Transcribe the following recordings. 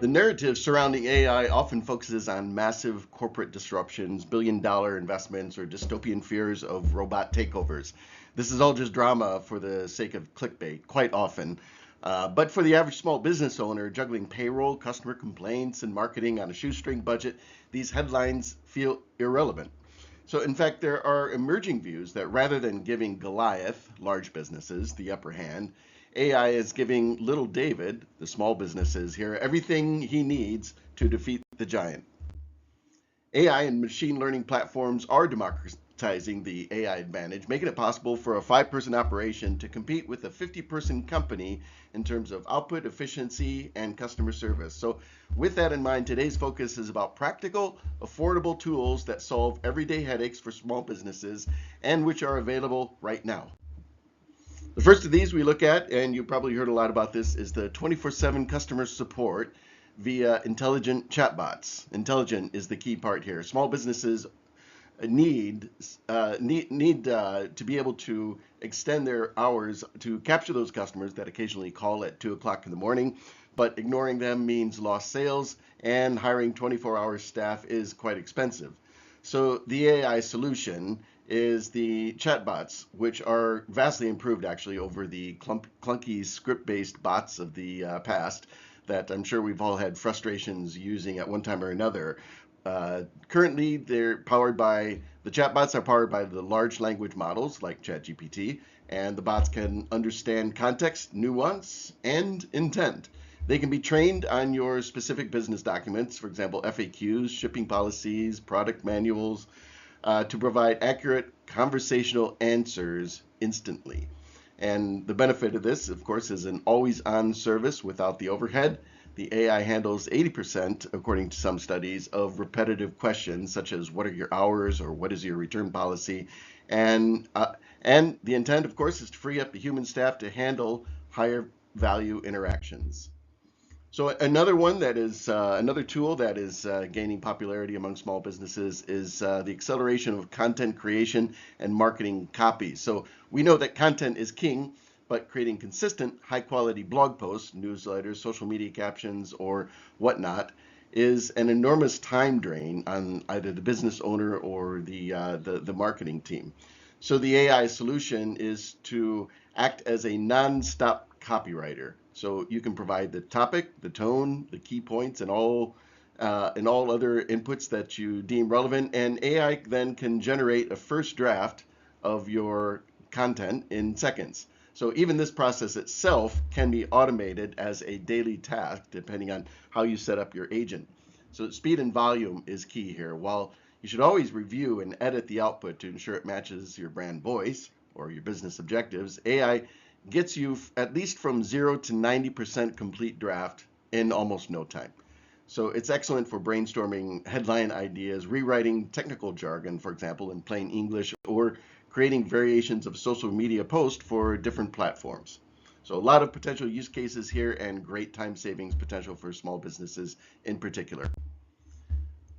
The narrative surrounding AI often focuses on massive corporate disruptions, billion-dollar investments, or dystopian fears of robot takeovers. This is all just drama for the sake of clickbait, quite often. But for the average small business owner juggling payroll, customer complaints, and marketing on a shoestring budget, these headlines feel irrelevant. So, in fact, there are emerging views that rather than giving Goliath, large businesses, the upper hand, AI is giving little David, the small businesses here, everything he needs to defeat the giant. AI and machine learning platforms are democratizing the AI advantage, making it possible for a 5-person operation to compete with a 50-person company in terms of output, efficiency, and customer service. So, with that in mind, today's focus is about practical, affordable tools that solve everyday headaches for small businesses and which are available right now. The first of these we look at, and you probably heard a lot about this, is the 24/7 customer support via intelligent chatbots. Intelligent is the key part here. Small businesses need to be able to extend their hours to capture those customers that occasionally call at 2 o'clock in the morning, but ignoring them means lost sales, and hiring 24-hour staff is quite expensive. So the AI solution is the chatbots, which are vastly improved actually over the clunky script-based bots of the past that I'm sure we've all had frustrations using at one time or another. Currently, the chatbots are powered by the large language models like ChatGPT, and the bots can understand context, nuance, and intent. They can be trained on your specific business documents, for example, FAQs, shipping policies, product manuals, to provide accurate conversational answers instantly. And the benefit of this, of course, is an always-on service without the overhead. The AI handles 80%, according to some studies, of repetitive questions such as what are your hours or what is your return policy, and the intent, of course, is to free up the human staff to handle higher value interactions. So another one that is another tool that is gaining popularity among small businesses is the acceleration of content creation and marketing copy. So we know that content is king, but creating consistent, high-quality blog posts, newsletters, social media captions, or whatnot is an enormous time drain on either the business owner or the marketing team. So the AI solution is to act as a non-stop copywriter. So you can provide the topic, the tone, the key points, and all other inputs that you deem relevant. And AI then can generate a first draft of your content in seconds. So even this process itself can be automated as a daily task, depending on how you set up your agent. So speed and volume is key here. While you should always review and edit the output to ensure it matches your brand voice or your business objectives, AI gets you at least from 0 to 90% complete draft in almost no time. So it's excellent for brainstorming headline ideas, rewriting technical jargon, for example, in plain English, or creating variations of social media posts for different platforms. So a lot of potential use cases here and great time savings potential for small businesses in particular.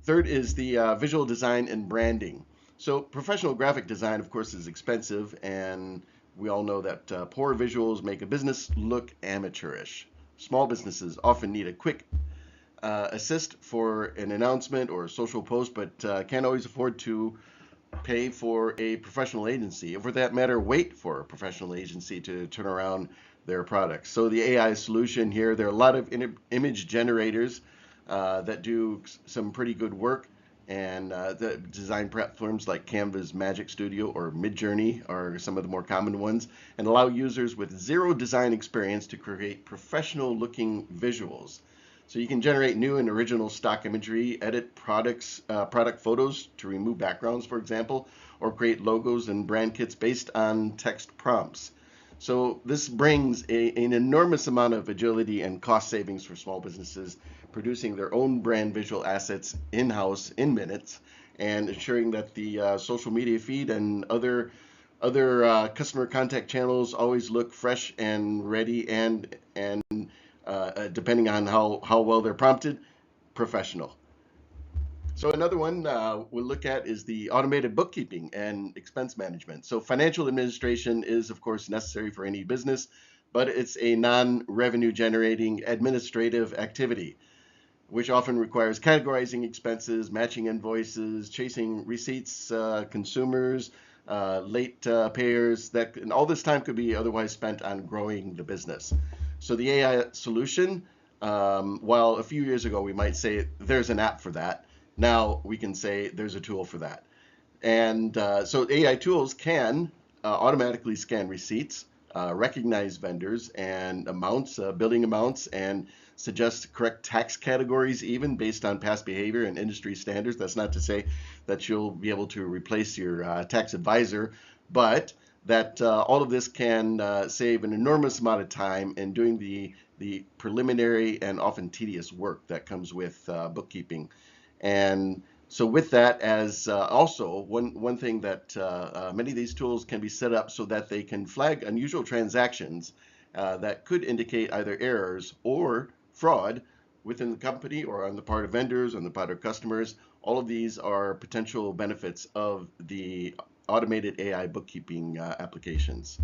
Third is the visual design and branding. So professional graphic design, of course, is expensive, and we all know that poor visuals make a business look amateurish. Small businesses often need a quick assist for an announcement or a social post, but can't always afford to pay for a professional agency, or for that matter, wait for a professional agency to turn around their products. So the AI solution here, there are a lot of image generators that do some pretty good work, and the design platforms like Canva's Magic Studio or Midjourney are some of the more common ones, and allow users with zero design experience to create professional looking visuals. So you can generate new and original stock imagery, edit product photos to remove backgrounds, for example, or create logos and brand kits based on text prompts. So this brings an enormous amount of agility and cost savings for small businesses, producing their own brand visual assets in-house in minutes, and ensuring that the social media feed and other customer contact channels always look fresh and ready, and depending on how well they're prompted, professional. So another one we'll look at is the automated bookkeeping and expense management. So financial administration is, of course, necessary for any business, but it's a non-revenue generating administrative activity. which often requires categorizing expenses, matching invoices, chasing receipts, consumers, late payers. That and all this time could be otherwise spent on growing the business. So the AI solution, while a few years ago we might say there's an app for that, now we can say there's a tool for that. And so AI tools can automatically scan receipts, recognize vendors and amounts, billing amounts, and suggest correct tax categories, even based on past behavior and industry standards. That's not to say that you'll be able to replace your tax advisor, but that all of this can save an enormous amount of time in doing the preliminary and often tedious work that comes with bookkeeping. And so with that, as also one thing that many of these tools can be set up so that they can flag unusual transactions that could indicate either errors or fraud within the company or on the part of vendors, on the part of customers. All of these are potential benefits of the automated AI bookkeeping applications.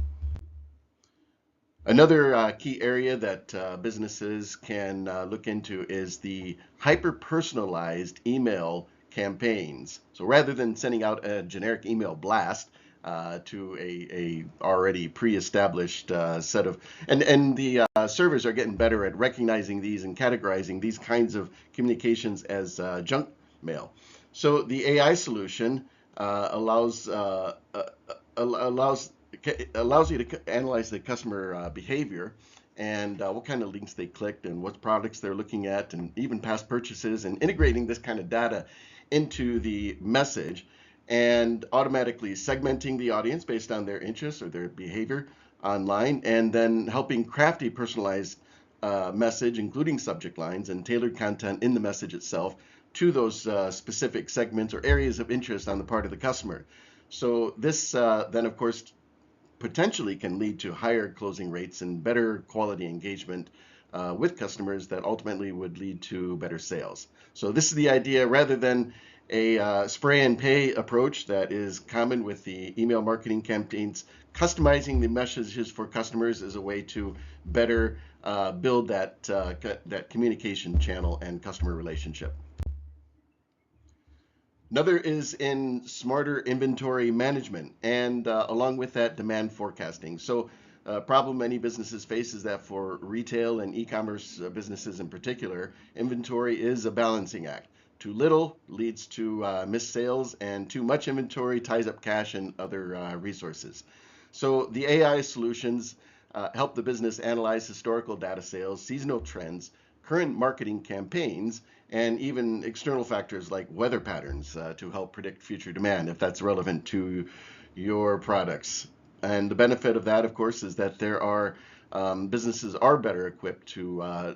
Another key area that businesses can look into is the hyper-personalized email campaigns. So rather than sending out a generic email blast to a already pre-established set of, and the servers are getting better at recognizing these and categorizing these kinds of communications as junk mail. So the AI solution allows allows you to analyze the customer behavior and what kind of links they clicked and what products they're looking at and even past purchases, and integrating this kind of data into the message and automatically segmenting the audience based on their interests or their behavior online, and then helping craft a personalized message, including subject lines and tailored content in the message itself to those specific segments or areas of interest on the part of the customer. So this then, of course, potentially can lead to higher closing rates and better quality engagement with customers that ultimately would lead to better sales. So this is the idea. Rather than a spray and pay approach that is common with the email marketing campaigns, customizing the messages for customers is a way to better build that communication channel and customer relationship. Another is in smarter inventory management and along with that, demand forecasting. So a problem many businesses face is that for retail and e-commerce businesses in particular, inventory is a balancing act. Too little leads to missed sales, and too much inventory ties up cash and other resources. So the AI solutions help the business analyze historical data sales, seasonal trends, current marketing campaigns, and even external factors like weather patterns to help predict future demand if that's relevant to your products. And the benefit of that, of course, is that there are businesses are better equipped to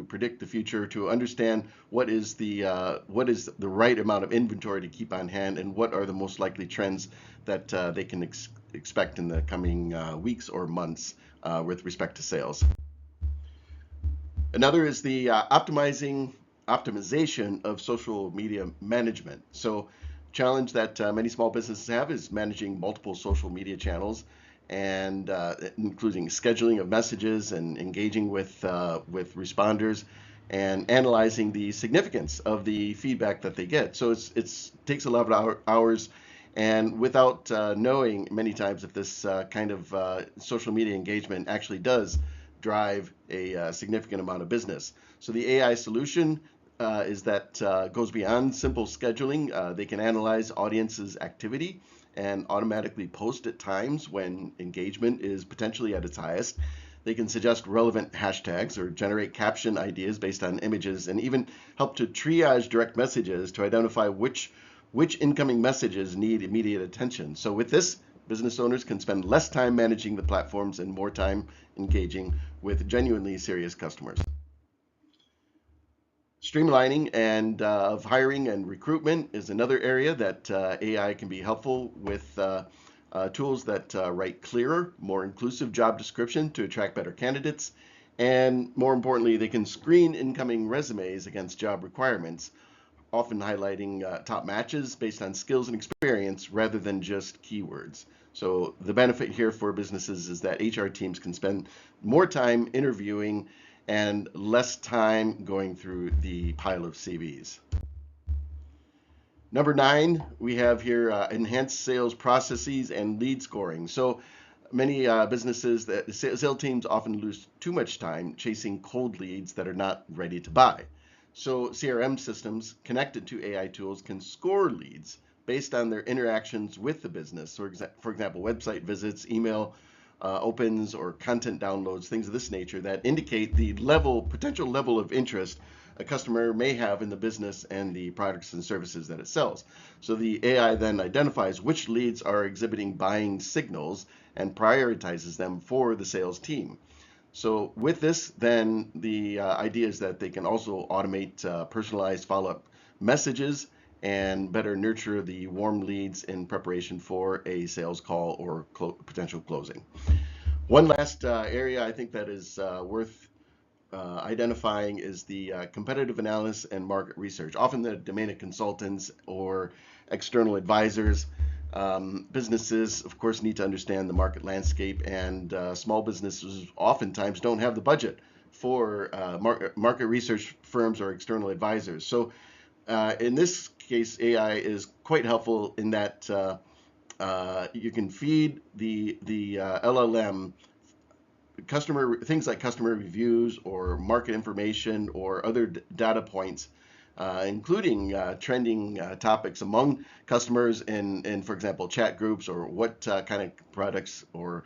predict the future, to understand what is the right amount of inventory to keep on hand, and what are the most likely trends that they can expect in the coming weeks or months with respect to sales. Another is the optimization of social media management. So challenge that many small businesses have is managing multiple social media channels, and including scheduling of messages and engaging with responders and analyzing the significance of the feedback that they get. So it takes a lot of hours, and without knowing many times if this kind of social media engagement actually does drive a significant amount of business. So the AI solution is that goes beyond simple scheduling. They can analyze audiences' activity and automatically post at times when engagement is potentially at its highest. They can suggest relevant hashtags or generate caption ideas based on images, and even help to triage direct messages to identify which incoming messages need immediate attention. So with this, business owners can spend less time managing the platforms and more time engaging with genuinely serious customers. Streamlining and of hiring and recruitment is another area that AI can be helpful with tools that write clearer, more inclusive job description to attract better candidates. And more importantly, they can screen incoming resumes against job requirements, often highlighting top matches based on skills and experience rather than just keywords. So the benefit here for businesses is that HR teams can spend more time interviewing and less time going through the pile of CVs. Number 9, we have here enhanced sales processes and lead scoring. So many businesses, that sales teams often lose too much time chasing cold leads that are not ready to buy. So CRM systems connected to AI tools can score leads based on their interactions with the business. So for example, website visits, email opens, or content downloads, things of this nature that indicate the potential level of interest a customer may have in the business and the products and services that it sells. So the AI then identifies which leads are exhibiting buying signals and prioritizes them for the sales team. So with this, then the idea is that they can also automate personalized follow-up messages and better nurture the warm leads in preparation for a sales call or potential closing. One last area I think that is worth identifying is the competitive analysis and market research. Often the domain of consultants or external advisors, businesses, of course, need to understand the market landscape, and small businesses oftentimes don't have the budget for market research firms or external advisors. So in this case, AI is quite helpful in that you can feed the LLM things like customer reviews or market information or other data points, including trending topics among customers in, for example, chat groups, or what kind of products or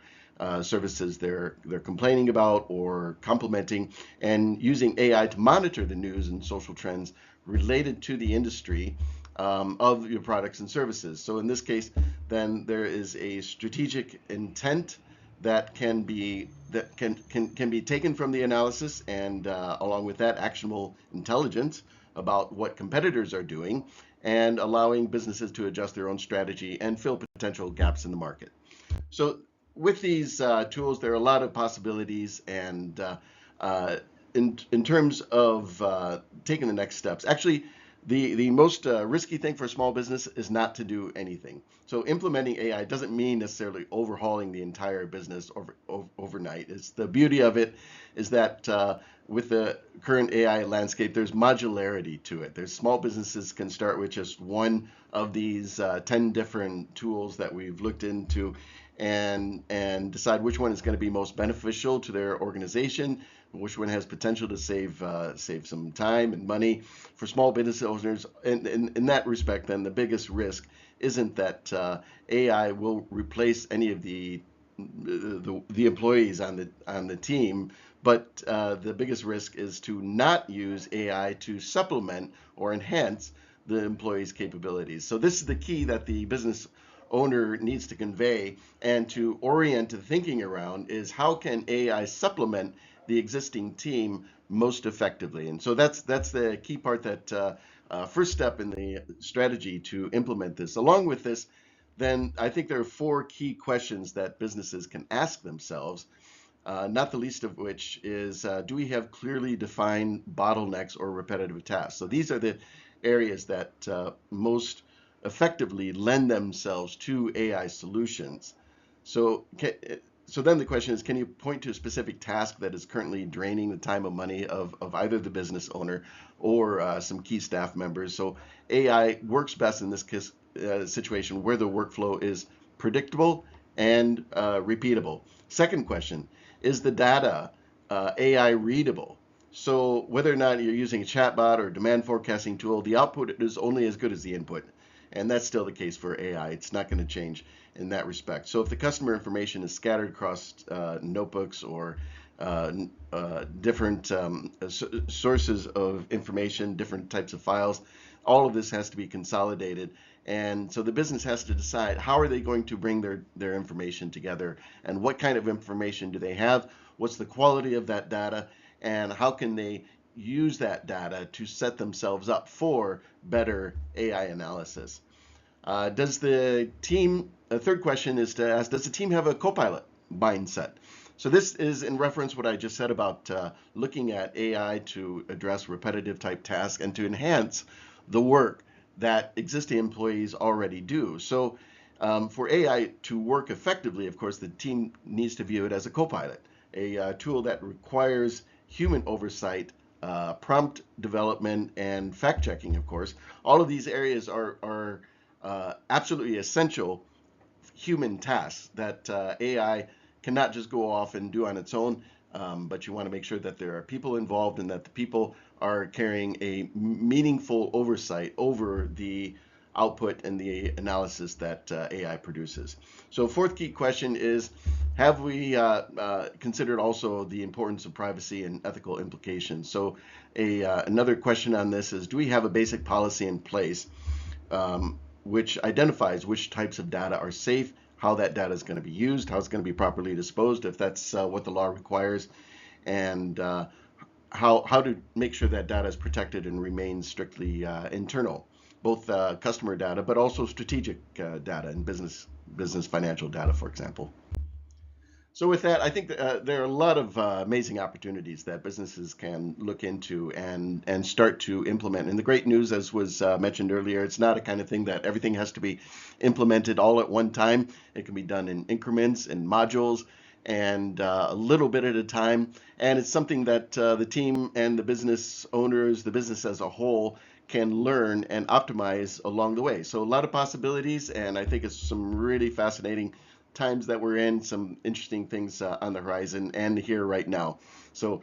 services they're complaining about or complimenting, and using AI to monitor the news and social trends related to the industry of your products and services. So in this case, then there is a strategic intent that can be taken from the analysis, and along with that, actionable intelligence about what competitors are doing, and allowing businesses to adjust their own strategy and fill potential gaps in the market. So with these tools, there are a lot of possibilities, and in terms of taking the next steps, actually, the most risky thing for a small business is not to do anything. So implementing AI doesn't mean necessarily overhauling the entire business overnight. It's the beauty of it is that with the current AI landscape, there's modularity to it. There's small businesses can start with just one of these 10 different tools that we've looked into, and decide which one is going to be most beneficial to their organization, which one has potential to save some time and money for small business owners. And in that respect, then the biggest risk isn't that AI will replace any of the employees on the team, but the biggest risk is to not use AI to supplement or enhance the employees' capabilities. So this is the key that the business owner needs to convey and to orient the thinking around, is how can AI supplement the existing team most effectively. And so that's the key part, that first step in the strategy to implement this. Along with this, then I think there are 4 key questions that businesses can ask themselves, not the least of which is, do we have clearly defined bottlenecks or repetitive tasks? So these are the areas that most effectively lend themselves to AI solutions. So then the question is, can you point to a specific task that is currently draining the time and money of either the business owner or some key staff members? So AI works best in this situation where the workflow is predictable and repeatable. Second question, is the data AI readable? So whether or not you're using a chatbot or demand forecasting tool, the output is only as good as the input. And that's still the case for AI. It's not going to change in that respect. So if the customer information is scattered across notebooks or different sources of information, different types of files, all of this has to be consolidated. And so the business has to decide, how are they going to bring their information together, and what kind of information do they have, what's the quality of that data, and how can they use that data to set themselves up for better AI analysis. Third question is to ask, does the team have a co-pilot mindset? So this is in reference what I just said about looking at AI to address repetitive type tasks and to enhance the work that existing employees already do. So for AI to work effectively, of course, the team needs to view it as a co-pilot, a tool that requires human oversight, prompt development, and fact checking, of course. All of these areas are absolutely essential human tasks that AI cannot just go off and do on its own, but you want to make sure that there are people involved and that the people are carrying a meaningful oversight over the output and the analysis that AI produces. So, fourth key question is, have we considered also the importance of privacy and ethical implications? So, another question on this is, do we have a basic policy in place which identifies which types of data are safe, how that data is going to be used, how it's going to be properly disposed if that's what the law requires, and how to make sure that data is protected and remains strictly internal, both customer data but also strategic data and business financial data, for example. So with that, I think there are a lot of amazing opportunities that businesses can look into and start to implement. And the great news, as was mentioned earlier, it's not a kind of thing that everything has to be implemented all at one time. It can be done in increments and modules and a little bit at a time. And it's something that the team and the business owners, the business as a whole, can learn and optimize along the way. So a lot of possibilities, and I think it's some really fascinating times that we're in, some interesting things on the horizon and here right now. So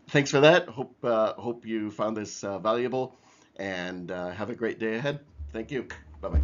thanks for that. Hope you found this valuable, and have a great day ahead. Thank you. Bye-bye.